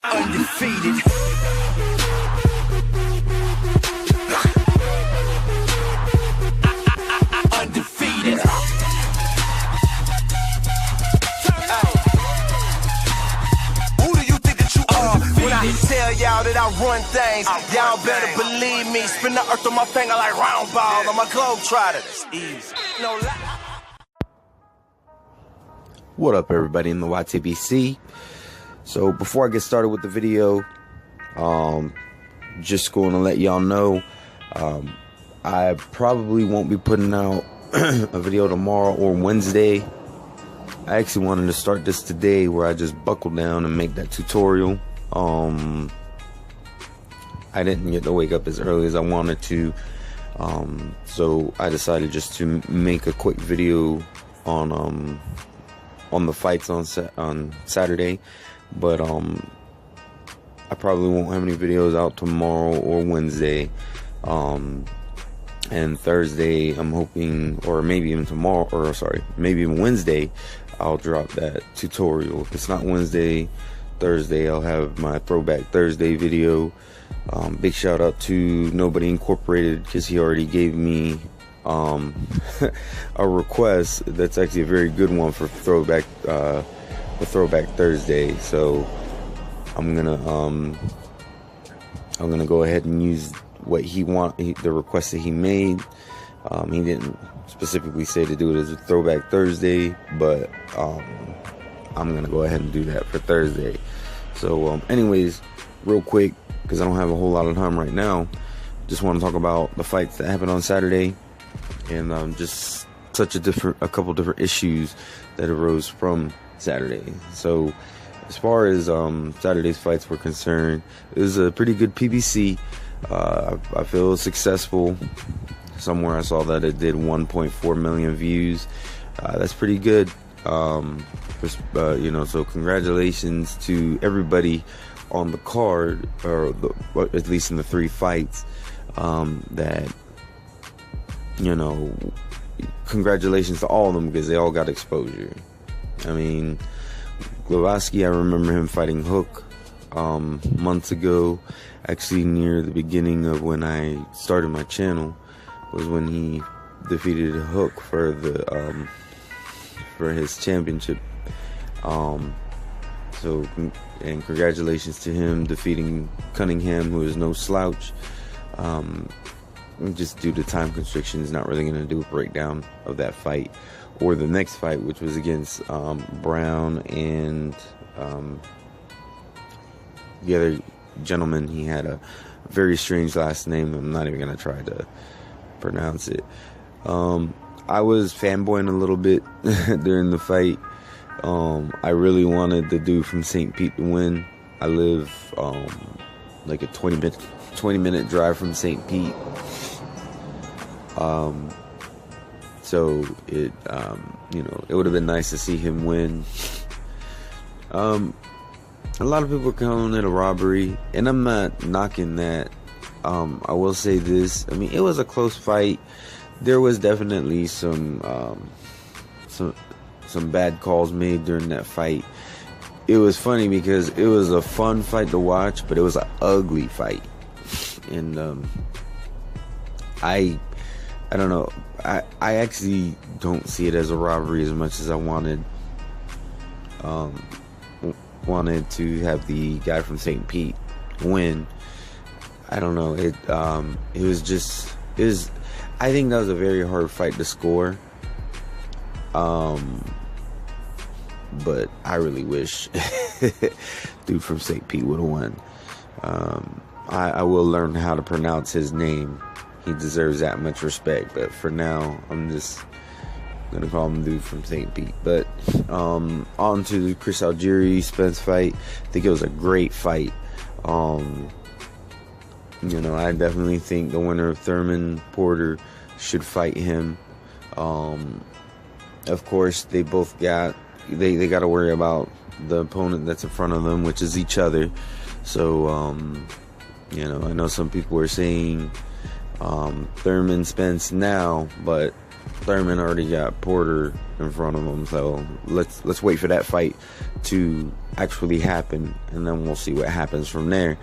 Undefeated. Undefeated. Who do you think that you are? When I tell y'all that I run things, y'all better believe me. Spin the earth on my finger like round ball on my globetrotter. It's easy. No lie. What up, everybody in the YTBC? So before I get started with the video, just going to let y'all know, I probably won't be putting out a video tomorrow or Wednesday. I actually wanted to start this today, where I just buckle down and make that tutorial. I didn't get to wake up as early as I wanted to, so I decided just to make a quick video on the fights on Saturday. But I probably won't have any videos out tomorrow or Wednesday, and Thursday I'm hoping, or maybe even tomorrow, or sorry, maybe even Wednesday, I'll drop that tutorial. If it's not Wednesday, Thursday I'll have my Throwback Thursday video. Big shout out to Nobody Incorporated, because he already gave me a request that's actually a very good one for Throwback Thursday. So I'm gonna go ahead and use what the request that he made. He didn't specifically say to do it as a Throwback Thursday, but I'm gonna go ahead and do that for Thursday. So anyways, real quick, because I don't have a whole lot of time right now, just want to talk about the fights that happened on Saturday, and just a couple different issues that arose from Saturday. So as far as Saturday's fights were concerned, it was a pretty good PBC. I feel successful. Somewhere I saw that it did 1.4 million views. That's pretty good. So congratulations to everybody on the card, or at least in the 3 fights. Congratulations to all of them, because they all got exposure. I mean, Glowacki, I remember him fighting Hook months ago. Actually, near the beginning of when I started my channel was when he defeated Hook for his championship. And congratulations to him defeating Cunningham, who is no slouch. Just due to time constrictions, not really going to do a breakdown of that fight or the next fight, which was against Brown and the other gentleman. He had a very strange last name. I'm not even going to try to pronounce it. I was fanboying a little bit during the fight. I really wanted the dude from St. Pete to win. I live like a 20-minute drive from St. Pete. So it would have been nice to see him win. A lot of people are calling it a robbery, and I'm not knocking that. I will say this: I mean, it was a close fight. There was definitely some bad calls made during that fight. It was funny because it was a fun fight to watch, but it was an ugly fight, and I don't know. I actually don't see it as a robbery as much as I wanted to have the guy from St. Pete win. I don't know. I think that was a very hard fight to score. But I really wish dude from St. Pete would have won. I will learn how to pronounce his name. He deserves that much respect, but for now, I'm just gonna call him dude from St. Pete. But on to the Chris Algieri-Spence fight. I think it was a great fight. I definitely think the winner of Thurman Porter should fight him. Of course, they both got they got to worry about the opponent that's in front of them, which is each other. So I know some people are saying Thurman Spence now, but Thurman already got Porter in front of him, so let's wait for that fight to actually happen, and then we'll see what happens from there.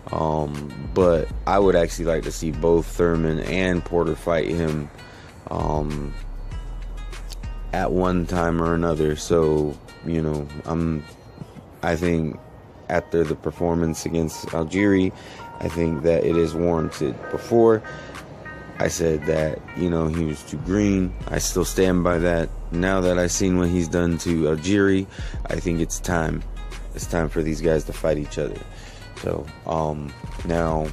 But I would actually like to see both Thurman and Porter fight him at one time or another. So, you know, I think after the performance against Algieri, I think that it is warranted. Before, I said that, you know, he was too green. I still stand by that. Now that I've seen what he's done to Algieri, I think it's time. It's time for these guys to fight each other. So, now,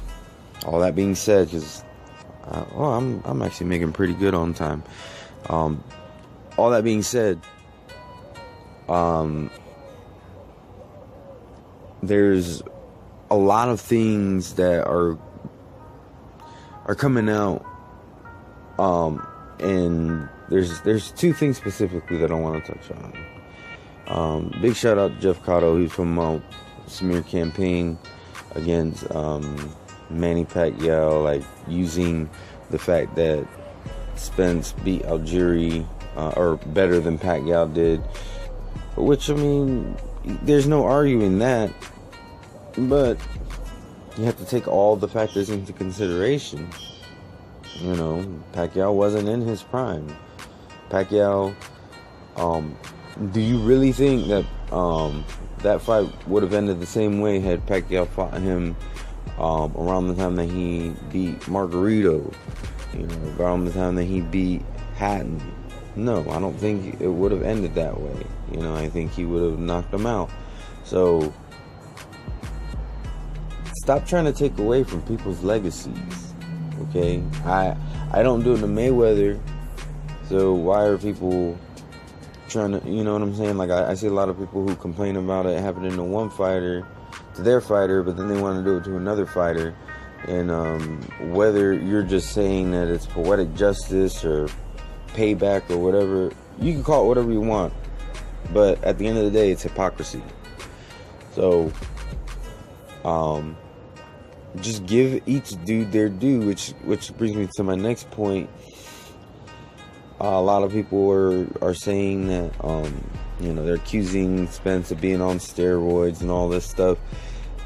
all that being said, because, I'm actually making pretty good on time. All that being said, there's a lot of things that are coming out, and there's two things specifically that I want to touch on. Big shout out to Jeff Cotto. He's from smear campaign against Manny Pacquiao, like using the fact that Spence beat Algieri or better than Pacquiao did, which, I mean, there's no arguing that, but you have to take all the factors into consideration. You know, Pacquiao wasn't in his prime. Pacquiao, do you really think that that fight would have ended the same way had Pacquiao fought him around the time that he beat Margarito, you know, around the time that he beat Hatton? No, I don't think it would have ended that way. You know, I think he would have knocked him out. So, stop trying to take away from people's legacies, okay? I don't do it to Mayweather, so why are people trying to, you know what I'm saying? Like, I see a lot of people who complain about it happening to one fighter, to their fighter, but then they want to do it to another fighter. And whether you're just saying that it's poetic justice or payback or whatever, you can call it whatever you want, but at the end of the day, it's hypocrisy. So, just give each dude their due, which brings me to my next point. A lot of people are saying that, you know, they're accusing Spence of being on steroids and all this stuff,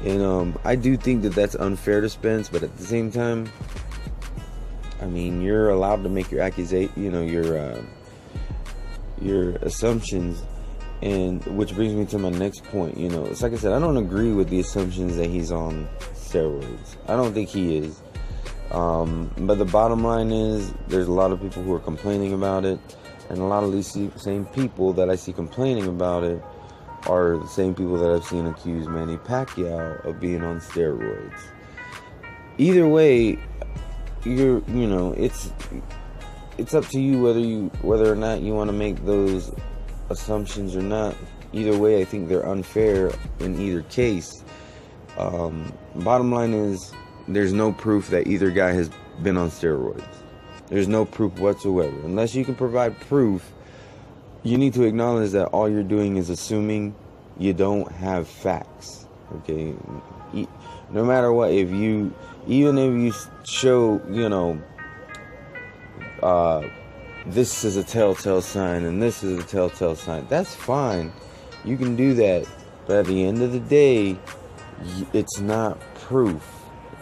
and I do think that that's unfair to Spence, but at the same time, I mean, you're allowed to make your accusation, you know, your assumptions, and which brings me to my next point. You know, it's like I said, I don't agree with the assumptions that he's on steroids. I don't think he is. But the bottom line is, there's a lot of people who are complaining about it, and a lot of these same people that I see complaining about it are the same people that I've seen accuse Manny Pacquiao of being on steroids. Either way, you know, it's up to you whether or not you want to make those assumptions or not. Either way, I think they're unfair in either case. Bottom line is, there's no proof that either guy has been on steroids. There's no proof whatsoever. Unless you can provide proof, you need to acknowledge that all you're doing is assuming. You don't have facts. Okay? No matter what, even if you show, you know, this is a telltale sign and this is a telltale sign, that's fine. You can do that. But at the end of the day, it's not proof.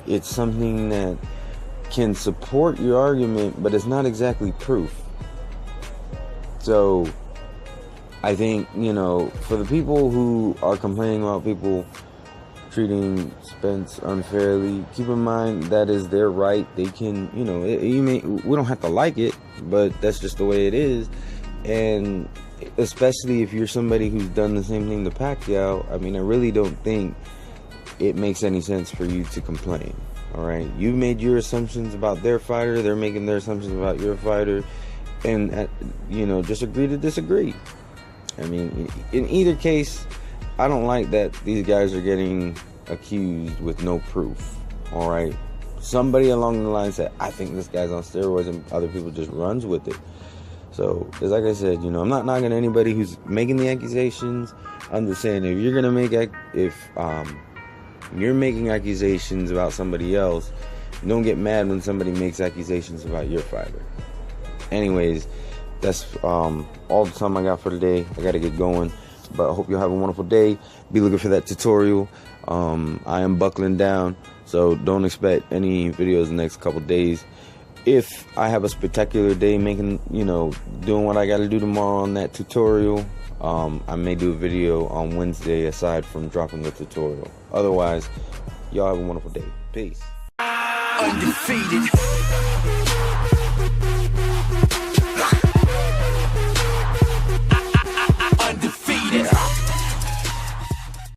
It's something that can support your argument, but it's not exactly proof. So, I think, you know, for the people who are complaining about people treating Spence unfairly, keep in mind that is their right. They can, you know, we don't have to like it, but that's just the way it is. And especially if you're somebody who's done the same thing to Pacquiao, I mean, I really don't think it makes any sense for you to complain. All right, you made your assumptions about their fighter, they're making their assumptions about your fighter, and you know, just agree to disagree. I mean, in either case, I don't like that these guys are getting accused with no proof. All right, somebody along the line said, I think this guy's on steroids, and other people just runs with it. So, it's like I said, you know, I'm not knocking anybody who's making the accusations. I'm just saying, if you're gonna make you're making accusations about somebody else, don't get mad when somebody makes accusations about your fighter. anyways, that's all the time I got for today. I gotta get going, but I hope you'll have a wonderful day. Be looking for that tutorial. I am buckling down, so don't expect any videos the next couple days. If I have a spectacular day making, doing what I gotta do tomorrow on that tutorial, I may do a video on Wednesday aside from dropping the tutorial. Otherwise, y'all have a wonderful day. Peace. Undefeated.